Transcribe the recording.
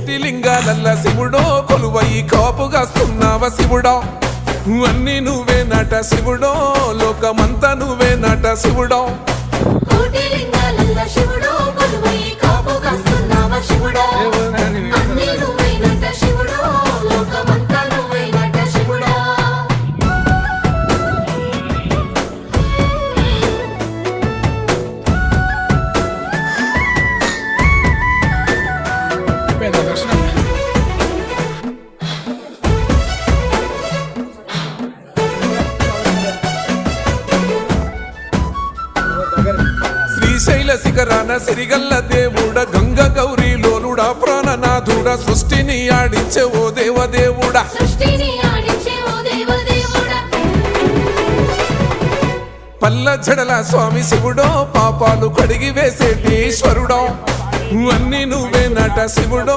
కోటి లింగాలల్ల శివుడో కొలువయి కాపుగాస్తున్నావ శివుడా అన్ని నువ్వే నట శివుడో లోకమంతా నువ్వే నట శివుడో కోటి లింగాలల్ల శివుడో కొలువయి కాపుగాస్తున్నావ శివుడా అన్ని నువ్వే నట శివుడో లోకమంతా నువ్వే నట శివుడా శ్రీశైల శిఖరాన సిరిగల్ల దేవుడ గంగ గౌరీ లోలుడా ప్రాణనాథుడా సృష్టిని ఆడించే ఓ దేవదేవుడా సృష్టిని ఆడించే ఓ దేవదేవుడా పల్ల జడల స్వామి శివుడో పాపాలు కడిగి వేసేటి ఈశ్వరుడో అన్ని నువ్వే నట శివుడో